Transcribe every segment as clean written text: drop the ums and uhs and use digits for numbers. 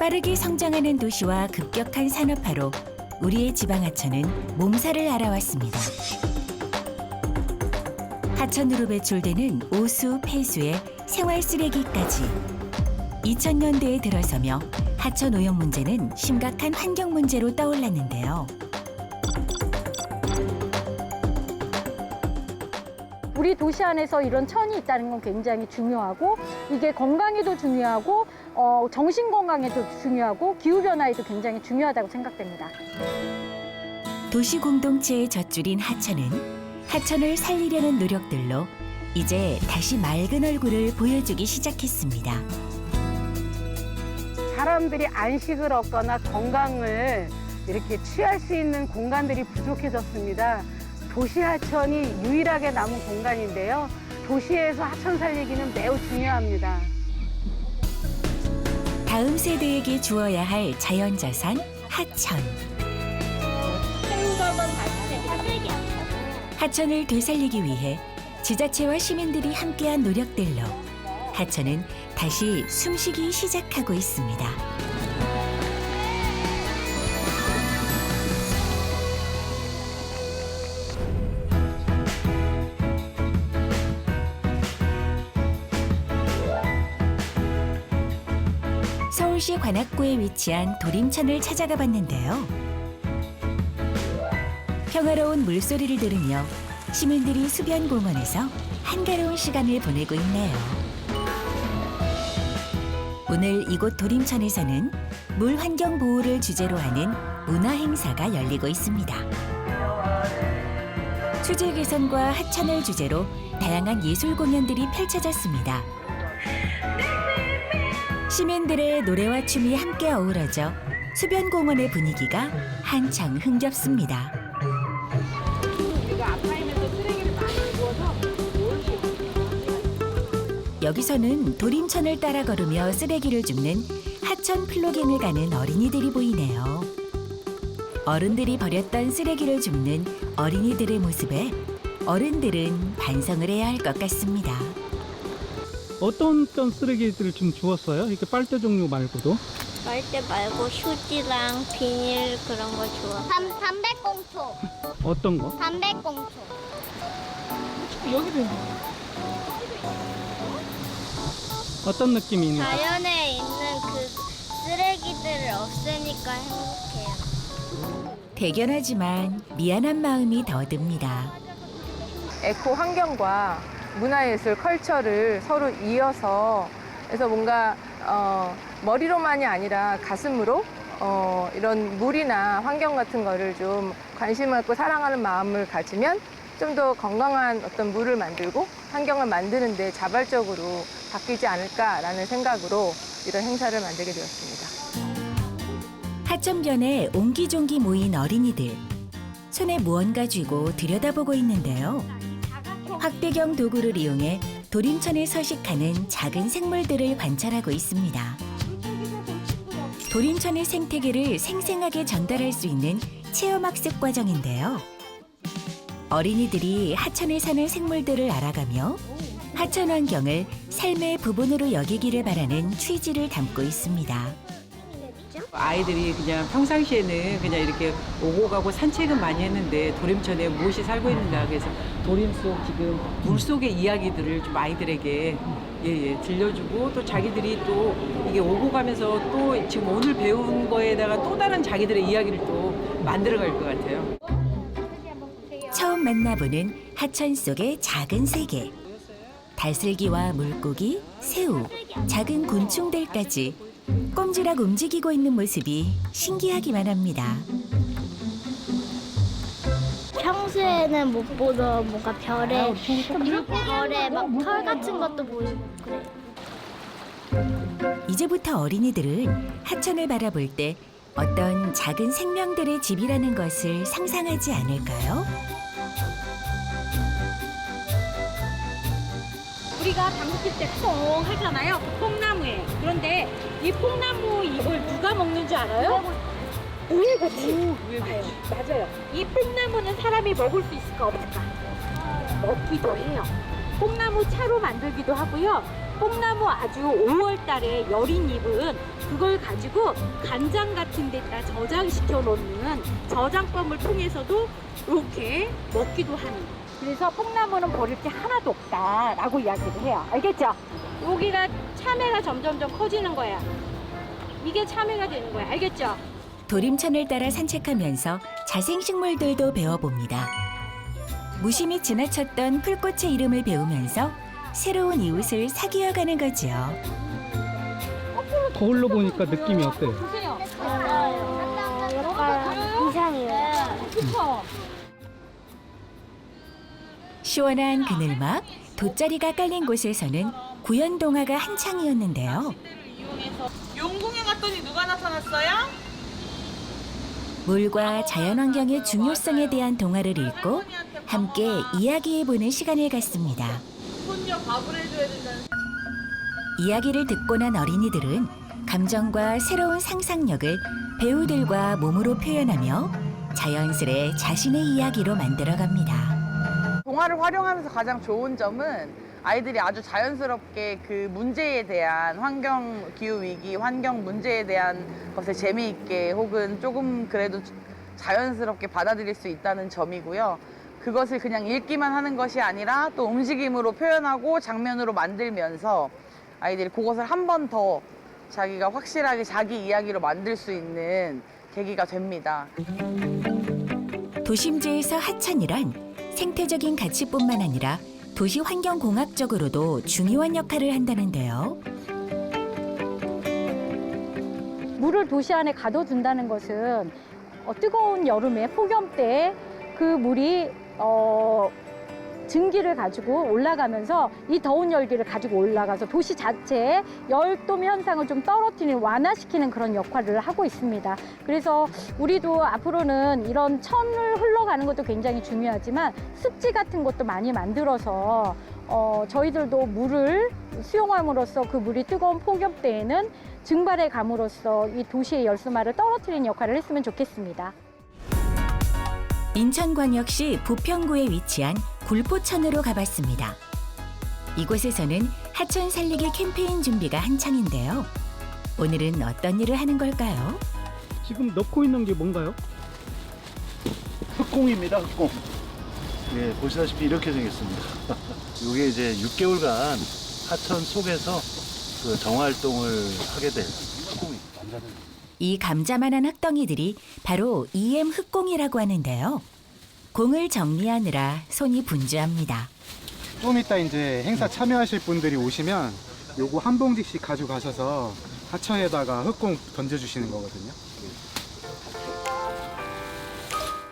빠르게 성장하는 도시와 급격한 산업화로 우리의 지방 하천은 몸살을 앓아왔습니다. 하천으로 배출되는 오수, 폐수에 생활 쓰레기까지 2000년대에 들어서며 하천 오염 문제는 심각한 환경 문제로 떠올랐는데요. 우리 도시 안에서 이런 천이 있다는 건 굉장히 중요하고 이게 건강에도 중요하고 정신 건강에도 중요하고 기후변화에도 굉장히 중요하다고 생각됩니다. 도시 공동체의 젖줄인 하천은 하천을 살리려는 노력들로 이제 다시 맑은 얼굴을 보여주기 시작했습니다. 사람들이 안식을 얻거나 건강을 이렇게 취할 수 있는 공간들이 부족해졌습니다. 도시 하천이 유일하게 남은 공간인데요. 도시에서 하천 살리기는 매우 중요합니다. 다음 세대에게 주어야 할 자연자산 하천. 하천을 되살리기 위해 지자체와 시민들이 함께한 노력들로 하천은 다시 숨쉬기 시작하고 있습니다. 서울시 관악구에 위치한 도림천을 찾아가 봤는데요. 평화로운 물소리를 들으며 시민들이 수변공원에서 한가로운 시간을 보내고 있네요. 오늘 이곳 도림천에서는 물 환경 보호를 주제로 하는 문화 행사가 열리고 있습니다. 수질 개선과 하천을 주제로 다양한 예술 공연들이 펼쳐졌습니다. 시민들의 노래와 춤이 함께 어우러져 수변공원의 분위기가 한창 흥겹습니다. 여기서는 도림천을 따라 걸으며 쓰레기를 줍는 하천 플로깅을 가는 어린이들이 보이네요. 어른들이 버렸던 쓰레기를 줍는 어린이들의 모습에 어른들은 반성을 해야 할 것 같습니다. 어떤 쓰레기들을 좀 주웠어요? 이렇게 빨대 종류 말고도? 빨대 말고 휴지랑 비닐 그런 거 좋아. 담배꽁초. 어떤 거? 담배꽁초. 여기도 있네. 어떤 느낌이 있는 거? 자연에 있는 그 쓰레기들을 없애니까 행복해요. 대견하지만 미안한 마음이 더 듭니다. 에코 환경과 문화예술, 컬처를 서로 이어서 그래서 뭔가 머리로만이 아니라 가슴으로 이런 물이나 환경 같은 거를 좀 관심 갖고 사랑하는 마음을 가지면 좀 더 건강한 어떤 물을 만들고 환경을 만드는 데 자발적으로 바뀌지 않을까라는 생각으로 이런 행사를 만들게 되었습니다. 하천변에 옹기종기 모인 어린이들. 손에 무언가 쥐고 들여다보고 있는데요. 확배경 도구를 이용해 도림천에 서식하는 작은 생물들을 관찰하고 있습니다. 도림천의 생태계를 생생하게 전달할 수 있는 체험학습 과정인데요. 어린이들이 하천에 사는 생물들을 알아가며 하천 환경을 삶의 부분으로 여기기를 바라는 취지를 담고 있습니다. 아이들이 그냥 평상시에는 그냥 이렇게 오고 가고 산책은 많이 했는데 도림천에 무엇이 살고 있는가 그래서 도림 속 지금 물 속의 이야기들을 좀 아이들에게 들려주고 또 자기들이 또 이게 오고 가면서 또 지금 오늘 배운 거에다가 또 다른 자기들의 이야기를 또 만들어갈 것 같아요. 처음 만나보는 하천 속의 작은 세계. 달슬기와 물고기, 새우, 작은 곤충들까지 꼼지락 움직이고 있는 모습이 신기하기만 합니다. 평소에는 못 보던 뭔가 별에 막 털 같은 것도 보이고 그래. 이제부터 어린이들은 하천을 바라볼 때 어떤 작은 생명들의 집이라는 것을 상상하지 않을까요? 우리가 당국질 때 퐁 하잖아요. 퐁나무에. 그런데 이 퐁나무 잎을 누가 먹는 줄 알아요? 우유같이. 맞아요. 이 뽕나무는 사람이 먹을 수 있을까 없을까? 먹기도 해요. 뽕나무 차로 만들기도 하고요. 뽕나무 아주 5월 달에 여린 잎은 그걸 가지고 간장 같은 데다 저장시켜 놓는 저장법을 통해서도 이렇게 먹기도 하는 거예요. 그래서 뽕나무는 버릴 게 하나도 없다라고 이야기를 해요. 알겠죠? 여기가 참외가 점점점 커지는 거야. 이게 참외가 되는 거야. 알겠죠? 도림천을 따라 산책하면서 자생식물들도 배워봅니다. 무심히 지나쳤던 풀꽃의 이름을 배우면서 새로운 이웃을 사귀어가는 거지요. 거울로 보니까 느낌이 어때요? 보세요. 약간 이상해요. 그쵸? 시원한 그늘막, 돗자리가 깔린 곳에서는 구연동화가 한창이었는데요. 용궁에 갔더니 누가 나타났어요? 물과 자연환경의 중요성에 대한 동화를 읽고 함께 이야기해보는 시간을 갖습니다. 손녀 밥을 해줘야 된다는. 이야기를 듣고 난 어린이들은 감정과 새로운 상상력을 배우들과 몸으로 표현하며 자연스레 자신의 이야기로 만들어갑니다. 동화를 활용하면서 가장 좋은 점은 아이들이 아주 자연스럽게 그 문제에 대한 환경 기후 위기, 환경 문제에 대한 것을 재미있게 혹은 조금 그래도 자연스럽게 받아들일 수 있다는 점이고요. 그것을 그냥 읽기만 하는 것이 아니라 또 움직임으로 표현하고 장면으로 만들면서 아이들이 그것을 한 번 더 자기가 확실하게 자기 이야기로 만들 수 있는 계기가 됩니다. 도심지에서 하천이란 생태적인 가치뿐만 아니라 도시 환경공학적으로도 중요한 역할을 한다는데요. 물을 도시 안에 가둬둔다는 것은 뜨거운 여름에 폭염 때 그 물이 증기를 가지고 올라가면서 이 더운 열기를 가지고 올라가서 도시 자체의 열돔 현상을 좀 떨어뜨리는, 완화시키는 그런 역할을 하고 있습니다. 그래서 우리도 앞으로는 이런 천을 흘러가는 것도 굉장히 중요하지만 습지 같은 것도 많이 만들어서 저희들도 물을 수용함으로써 그 물이 뜨거운 폭염 때에는 증발해 감으로써 이 도시의 열수마를 떨어뜨리는 역할을 했으면 좋겠습니다. 인천광역시 부평구에 위치한 굴포천으로 가봤습니다. 이곳에서는 하천 살리기 캠페인 준비가 한창인데요. 오늘은 어떤 일을 하는 걸까요? 지금 넣고 있는 게 뭔가요? 흑공입니다, 흑공. 예, 보시다시피 이렇게 생겼습니다. 이게 이제 6개월간 하천 속에서 그 정활동을 하게 될 흑공입니다. 이 감자만한 흙덩이들이 바로 EM 흑공이라고 하는데요. 공을 정리하느라 손이 분주합니다. 좀 이따 이제 행사 참여하실 분들이 오시면 요거 한 봉지씩 가져가셔서 하천에다가 흑공 던져주시는 거거든요.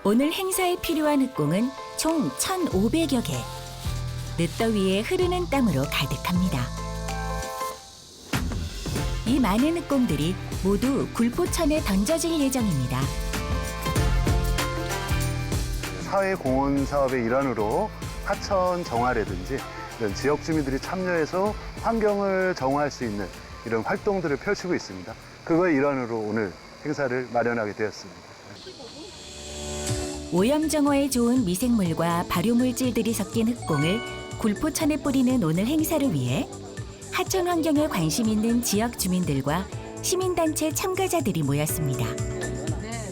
오늘 행사에 필요한 흑공은 총 1,500여 개. 늦더위에 흐르는 땀으로 가득합니다. 이 많은 흑공들이 모두 굴포천에 던져질 예정입니다. 사회공헌 사업의 일환으로 하천 정화라든지 이런 지역 주민들이 참여해서 환경을 정화할 수 있는 이런 활동들을 펼치고 있습니다. 그거의 일환으로 오늘 행사를 마련하게 되었습니다. 오염 정화에 좋은 미생물과 발효물질들이 섞인 흑공을 굴포천에 뿌리는 오늘 행사를 위해 하천 환경에 관심 있는 지역 주민들과 시민단체 참가자들이 모였습니다.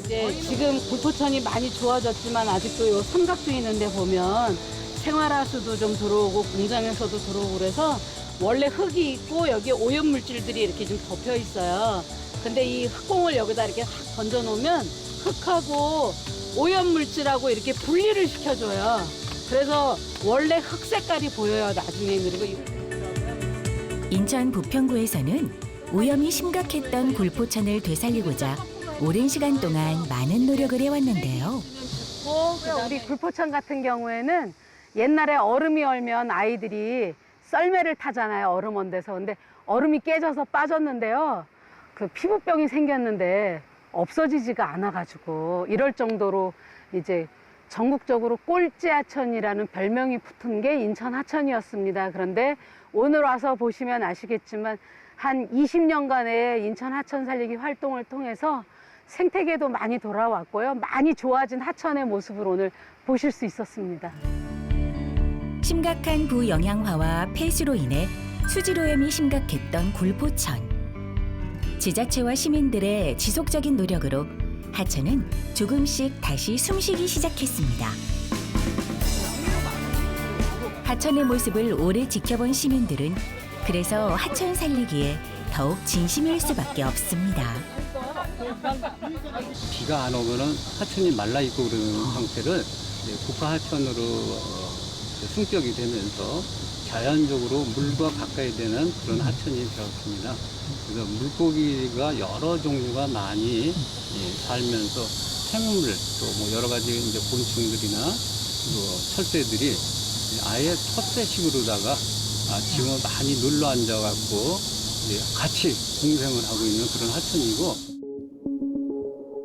네, 지금 굴포천이 많이 좋아졌지만 아직도 요 삼각존 있는데 보면 생활하수도 좀 들어오고 공장에서도 들어오고 그래서 원래 흙이 있고 여기에 오염물질들이 이렇게 좀 덮여 있어요. 근데 이 흙공을 여기다 이렇게 확 던져 놓으면 흙하고 오염물질하고 이렇게 분리를 시켜줘요. 그래서 원래 흙 색깔이 보여요, 나중에. 그리고 인천 부평구에서는 오염이 심각했던 굴포천을 되살리고자 오랜 시간 동안 많은 노력을 해왔는데요. 우리 굴포천 같은 경우에는 옛날에 얼음이 얼면 아이들이 썰매를 타잖아요, 얼음 언데서. 근데 얼음이 깨져서 빠졌는데요. 그 피부병이 생겼는데 없어지지가 않아가지고 이럴 정도로 이제 전국적으로 꼴찌 하천이라는 별명이 붙은 게 인천 하천이었습니다. 그런데 오늘 와서 보시면 아시겠지만 한 20년간의 인천 하천 살리기 활동을 통해서 생태계도 많이 돌아왔고요. 많이 좋아진 하천의 모습을 오늘 보실 수 있었습니다. 심각한 부영양화와 폐수로 인해 수질오염이 심각했던 굴포천. 지자체와 시민들의 지속적인 노력으로 하천은 조금씩 다시 숨쉬기 시작했습니다. 하천의 모습을 오래 지켜본 시민들은 그래서 하천 살리기에 더욱 진심일 수밖에 없습니다. 비가 안 오면은 하천이 말라 있고 그러는 상태를 국가 하천으로 승격이 되면서 자연적으로 물과 가까이 되는 그런 하천이 되었습니다. 그래서 물고기가 여러 종류가 많이 살면서 생물 또 뭐 여러 가지 이제 곤충들이나 또 철새들이 아예 텃세식으로다가 지금 많이 눌러 앉아갖고 같이 공생을 하고 있는 그런 하천이고.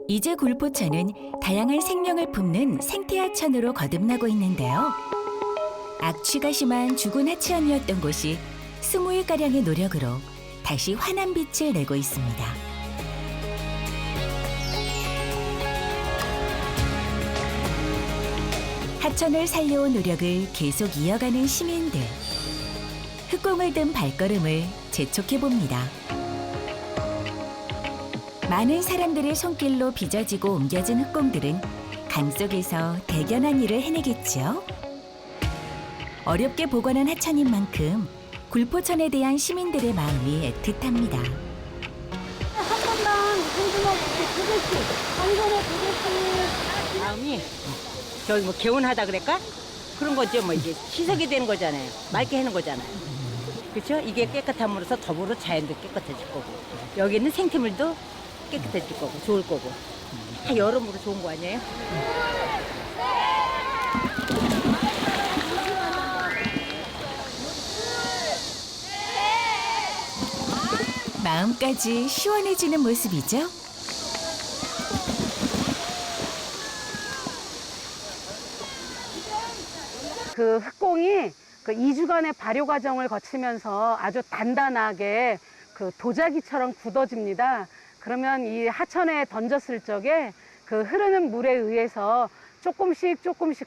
이제 굴포천은 다양한 생명을 품는 생태하천으로 거듭나고 있는데요. 악취가 심한 죽은 하천이었던 곳이 20일가량의 노력으로 다시 환한 빛을 내고 있습니다. 하천을 살려온 노력을 계속 이어가는 시민들. 흑공을 든 발걸음을 재촉해 봅니다. 많은 사람들의 손길로 빚어지고 옮겨진 흑공들은 강 속에서 대견한 일을 해내겠지요. 어렵게 복원한 하천인 만큼 굴포천에 대한 시민들의 마음이 애틋합니다. 한 번당 소주먹 2개씩, 한 손에 2개씩. 마음이 저기 뭐 개운하다 그럴까? 그런 거죠. 뭐 이제 희석이 되는 거잖아요. 맑게 해는 거잖아요. 그렇죠? 이게 깨끗함으로써 더불어 자연도 깨끗해질 거고 여기는 생태물도 깨끗해질 거고 좋을 거고 다 여러모로 좋은 거 아니에요? 마음까지 시원해지는 모습이죠. 그 흑공이 그 2주간의 발효 과정을 거치면서 아주 단단하게 그 도자기처럼 굳어집니다. 그러면 이 하천에 던졌을 적에 그 흐르는 물에 의해서 조금씩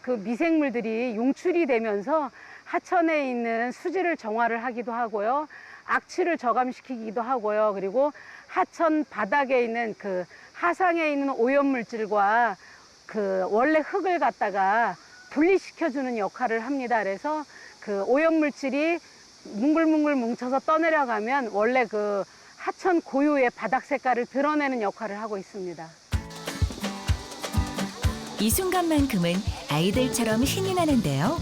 그 미생물들이 용출이 되면서 하천에 있는 수질을 정화를 하기도 하고요. 악취를 저감시키기도 하고요. 그리고 하천 바닥에 있는 그 하상에 있는 오염물질과 그 원래 흙을 갖다가 분리시켜주는 역할을 합니다. 그래서 그 오염물질이 뭉글뭉글 뭉쳐서 떠내려가면 원래 그 하천 고유의 바닥 색깔을 드러내는 역할을 하고 있습니다. 이 순간만큼은 아이들처럼 신이 나는데요.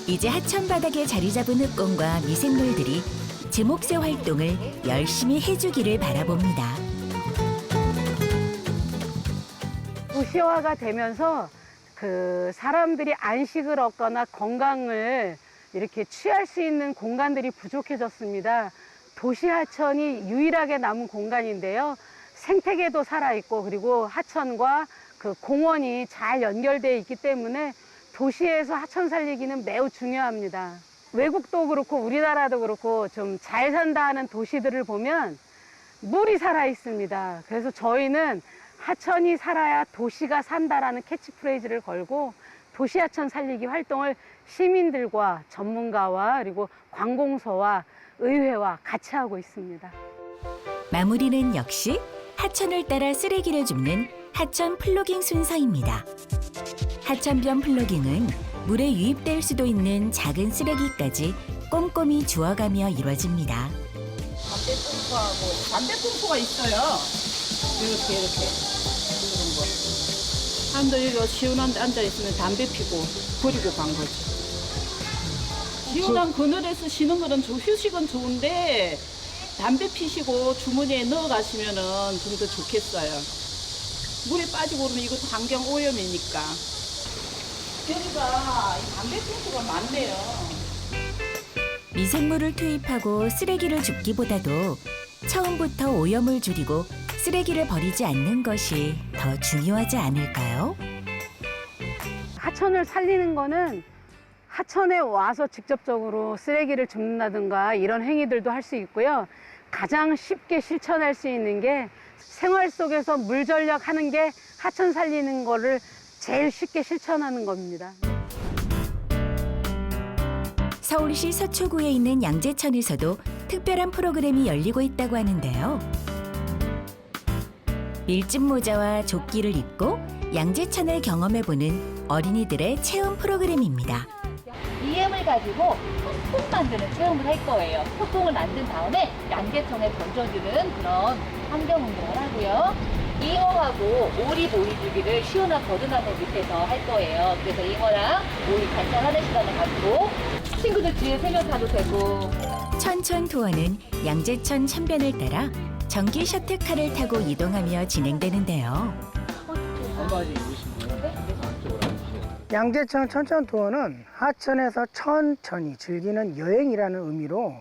이제 하천 바닥에 자리 잡은 흑공과 미생물들이 제 몫의 활동을 열심히 해주기를 바라봅니다. 도시화가 되면서 그 사람들이 안식을 얻거나 건강을 이렇게 취할 수 있는 공간들이 부족해졌습니다. 도시 하천이 유일하게 남은 공간인데요. 생태계도 살아있고 그리고 하천과 그 공원이 잘 연결되어 있기 때문에 도시에서 하천 살리기는 매우 중요합니다. 외국도 그렇고 우리나라도 그렇고 좀 잘 산다 하는 도시들을 보면 물이 살아 있습니다. 그래서 저희는 하천이 살아야 도시가 산다라는 캐치프레이즈를 걸고 도시하천 살리기 활동을 시민들과 전문가와 그리고 관공서와 의회와 같이 하고 있습니다. 마무리는 역시 하천을 따라 쓰레기를 줍는 하천 플로깅 순서입니다. 하천변 플로깅은 물에 유입될 수도 있는 작은 쓰레기까지 꼼꼼히 주워가며 이루어집니다. 담배 꽁초하고 담배 꽁초가 있어요. 이렇게 이런 거. 사람들이 여기 시원한 데 앉아있으면 담배 피고 버리고 간 거지. 시원한 그늘에서 쉬는 거는 휴식은 좋은데 담배 피시고 주머니에 넣어 가시면은 좀 더 좋겠어요. 물에 빠지고 그러면 이것도 환경 오염이니까. 여기가 담배 꽁초가 많네요. 미생물을 투입하고 쓰레기를 줍기보다도 처음부터 오염을 줄이고 쓰레기를 버리지 않는 것이 더 중요하지 않을까요? 하천을 살리는 거는 하천에 와서 직접적으로 쓰레기를 줍는다든가 이런 행위들도 할 수 있고요. 가장 쉽게 실천할 수 있는 게 생활 속에서 물 전략하는 게 하천 살리는 거를 제일 쉽게 실천하는 겁니다. 서울시 서초구에 있는 양재천에서도 특별한 프로그램이 열리고 있다고 하는데요. 밀짚 모자와 조끼를 입고 양재천을 경험해보는 어린이들의 체험 프로그램입니다. EM을 가지고 흑공 만드는 체험을 할 거예요. 흑공을 만든 다음에 양재천에 던져주는 그런 환경 운동을 하고요. 잉어하고 오리 보여주기를 시원한 버드나무 밑에서 할 거예요. 그래서 잉어랑 오리 관찰하는 시간을 갖고 친구들 뒤에 세면 타도 되고. 천천 투어는 양재천 천변을 따라 전기 셔틀카를 타고 이동하며 진행되는데요. 양재천 천천 투어는 하천에서 천천히 즐기는 여행이라는 의미로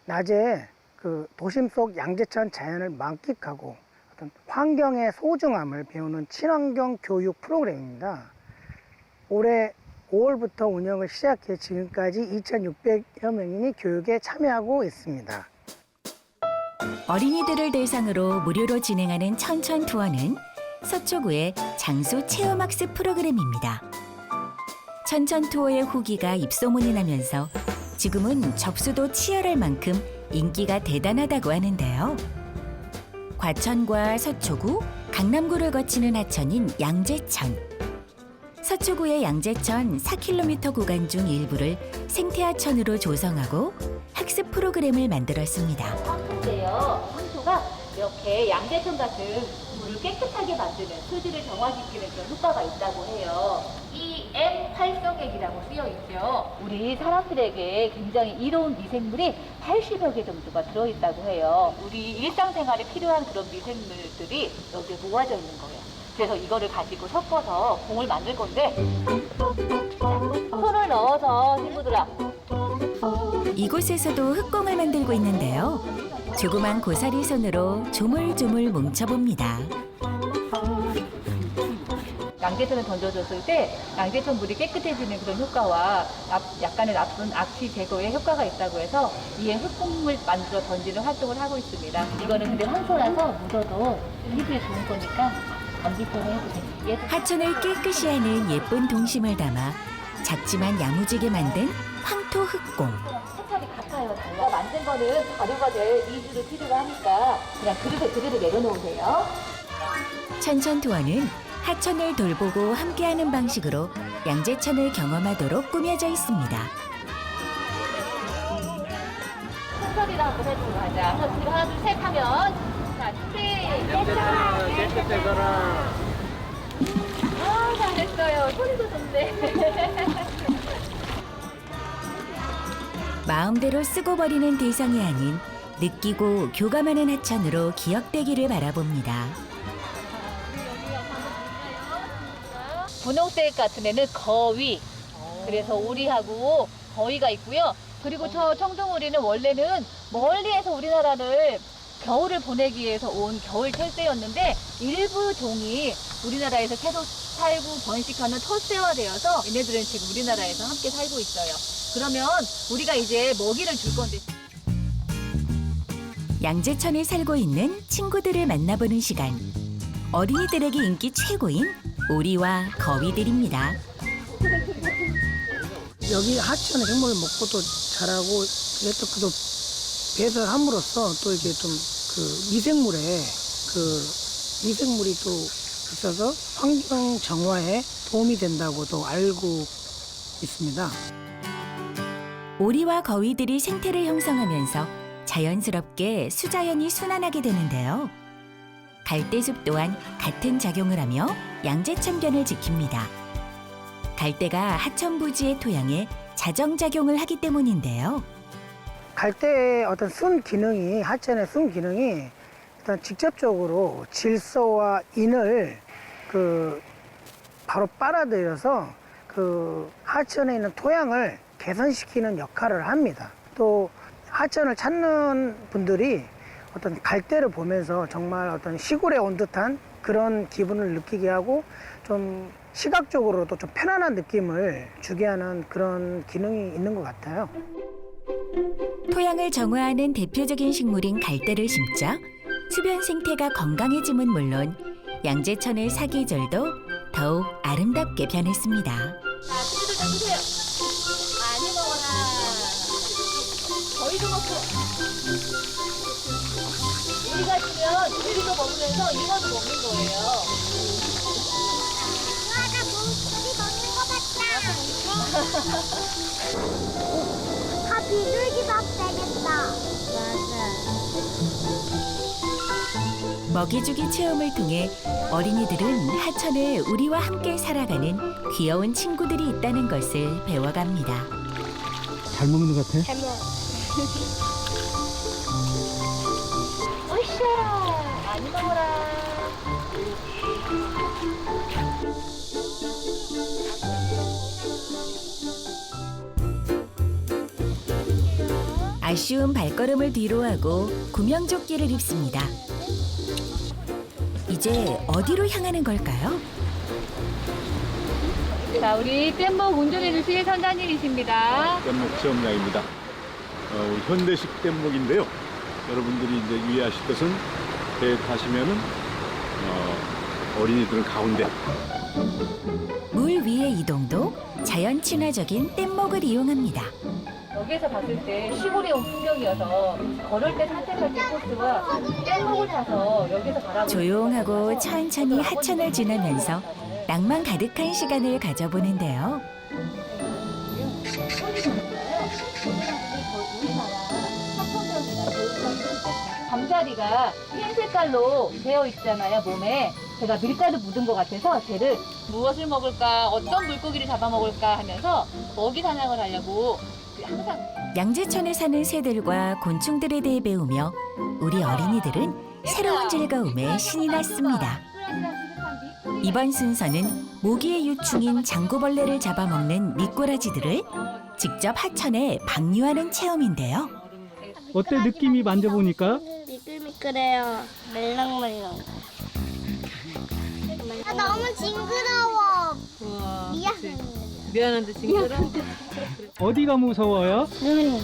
낮에 그 도심 속 양재천 자연을 만끽하고 어떤 환경의 소중함을 배우는 친환경 교육 프로그램입니다. 올해 5월부터 운영을 시작해 지금까지 2,600여 명이 교육에 참여하고 있습니다. 어린이들을 대상으로 무료로 진행하는 천천 투어는 서초구의 장수 체험학습 프로그램입니다. 천천 투어의 후기가 입소문이 나면서 지금은 접수도 치열할 만큼 인기가 대단하다고 하는데요. 과천과 서초구, 강남구를 거치는 하천인 양재천. 서초구의 양재천 4km 구간 중 일부를 생태하천으로 조성하고 학습 프로그램을 만들었습니다. 황토인데요. 황토가 이렇게 양재천 같은 물을 깨끗하게 만드는 수질을 정화시키는 그런 효과가 있다고 해요. EM 활성액이라고 쓰여 있죠. 우리 사람들에게 굉장히 이로운 미생물이 80여 개 정도가 들어있다고 해요. 우리 일상생활에 필요한 그런 미생물들이 여기에 모아져 있는 거예요. 그래서 이거를 가지고 섞어서 공을 만들 건데 손을 넣어서 친구들아. 이곳에서도 흑공을 만들고 있는데요. 조그만 고사리 손으로 조물조물 뭉쳐봅니다. 양재천을 던져줬을 때 양재천 물이 깨끗해지는 그런 효과와 약간의 나쁜 악취 제거에 효과가 있다고 해서 이에 흑공을 만들어 던지는 활동을 하고 있습니다. 이거는 근데 황토라서 묻어도 피부에 좋은 거니까 감기처럼 해보세요. 하천을 깨끗이 하는 예쁜 동심을 담아 작지만 야무지게 만든 황토 흑공. 색깔이 같아요. 달라. 만든 거는 발효가 될 이주를 필요로 하니까 그냥 그릇에 그대로 내려놓으세요. 천천 투어는 하천을 돌보고 함께하는 방식으로 양재천을 경험하도록 꾸며져 있습니다. 손소리를 한번 해보고 가자. 하나, 둘, 셋 하면 자, 깨끗해져라. 아, 잘했어요. 소리도 좋네. 마음대로 쓰고 버리는 대상이 아닌 느끼고 교감하는 하천으로 기억되기를 바라봅니다. 분홍색 같은 애는 거위. 그래서 오리하고 거위가 있고요. 그리고 저 청둥오리는 원래는 멀리에서 우리나라를 겨울을 보내기 위해서 온 겨울 털새였는데 일부 종이 우리나라에서 계속 살고 번식하는 털새화 되어서 얘네들은 지금 우리나라에서 함께 살고 있어요. 그러면 우리가 이제 먹이를 줄 건데. 양재천에 살고 있는 친구들을 만나보는 시간. 어린이들에게 인기 최고인 오리와 거위들입니다. 여기 하천의 생물을 먹고도 자라고 그래서 그도 배설함으로써 또 이게 좀 그 미생물에 그 미생물이 또 있어서 환경 정화에 도움이 된다고도 알고 있습니다. 오리와 거위들이 생태를 형성하면서 자연스럽게 수자연이 순환하게 되는데요. 갈대숲 또한 같은 작용을 하며 양재천변을 지킵니다. 갈대가 하천 부지의 토양에 자정작용을 하기 때문인데요. 갈대의 어떤 순 기능이, 하천의 순 기능이 일단 직접적으로 질소와 인을 바로 빨아들여서 그 하천에 있는 토양을 개선시키는 역할을 합니다. 또 하천을 찾는 분들이 어떤 갈대를 보면서 정말 어떤 시골에 온 듯한 그런 기분을 느끼게 하고 좀 시각적으로도 좀 편안한 느낌을 주게 하는 그런 기능이 있는 것 같아요. 토양을 정화하는 대표적인 식물인 갈대를 심자 주변 생태가 건강해짐은 물론 양재천의 사계절도 더욱 아름답게 변했습니다. 자, 친구들 좀 드세요. 많이 먹어라. 거위도 먹고. 어디 가시면 고기도 먹으면서 잉어도 먹는 거예요. 아가 고기 먹는 거 같다. 다 비둘기 밥 되겠다. 먹이주기 체험을 통해 어린이들은 하천에 우리와 함께 살아가는 귀여운 친구들이 있다는 것을 배워갑니다. 잘 먹는 것 같아? 잘 먹어. 오샤! 많이 먹어라. 아쉬운 발걸음을 뒤로하고 구명조끼를 입습니다. 이제 어디로 향하는 걸까요? 자, 우리 뗏목 운전해 주실 선장님이십니다. 뗏목 체험장입니다. 현대식 뗏목인데요. 여러분들이 이제 유의하실 것은 배에 타시면은 어린이들은 가운데. 물 위의 이동도 자연 친화적인 뗏목을 이용합니다. 여기에서 봤을 때 시골에 온 풍경이어서 걸을 때 산책할 때 코스와 뗏목을 타서 여기서 바라보는 조용하고 천천히 하천을 지나면서 낭만 가득한 시간을 가져보는데요. 잠자리가 흰 색깔로 되어 있잖아요, 몸에. 제가 밀가루 묻은 것 같아서 쟤를 무엇을 먹을까, 어떤 물고기를 잡아먹을까 하면서 먹이 사냥을 하려고 항상 양재천에 사는 새들과 곤충들에 대해 배우며 우리 어린이들은 새로운 즐거움에 신이 났습니다. 이번 순서는 모기의 유충인 장구벌레를 잡아먹는 미꾸라지들을 직접 하천에 방류하는 체험인데요. 어때 느낌이 만져보니까? 미끌미끌해요. 말랑말랑. 아, 너무 징그러워. 미안한데 징그러? 어디가 무서워요? 눈이.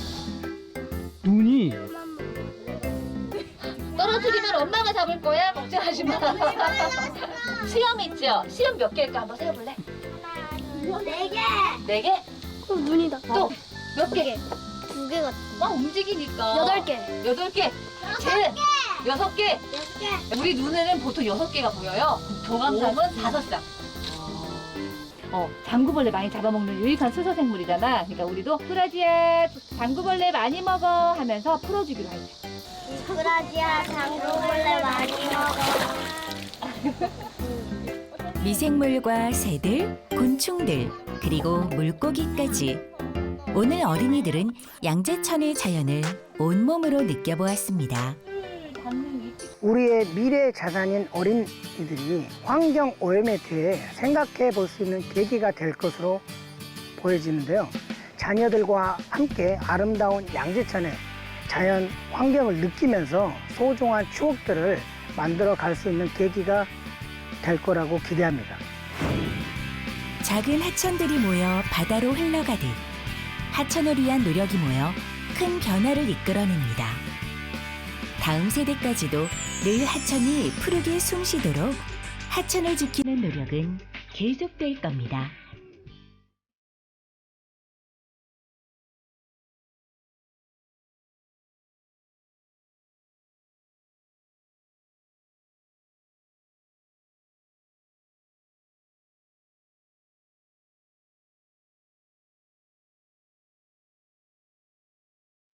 눈이? 떨어뜨리면 엄마가 잡을 거야. 걱정하지 마. 시험 있죠? 시험 몇 개일까 한번 세어볼래? 4개. 4개? 눈이다. 또 몇 개? 2개 같아. 움직이니까. 8개. 8개. 쟤는 6개. 6개. 우리 눈에는 보통 6개가 보여요. 도감삼은 5쌍. 장구벌레 많이 잡아먹는 유익한 수소생물이잖아. 그러니까 우리도 프라지야 장구벌레 많이 먹어 하면서 풀어주기로 할래. 미꾸라지야 장구벌레 많이 먹어. 미생물과 새들, 곤충들, 그리고 물고기까지. 오늘 어린이들은 양재천의 자연을 온몸으로 느껴보았습니다. 우리의 미래 자산인 어린이들이 환경 오염에 대해 생각해 볼 수 있는 계기가 될 것으로 보여지는데요. 자녀들과 함께 아름다운 양재천의 자연 환경을 느끼면서 소중한 추억들을 만들어 갈 수 있는 계기가 될 거라고 기대합니다. 작은 하천들이 모여 바다로 흘러가듯 하천을 위한 노력이 모여 큰 변화를 이끌어냅니다. 다음 세대까지도 늘 하천이 푸르게 숨쉬도록 하천을 지키는 노력은 계속될 겁니다.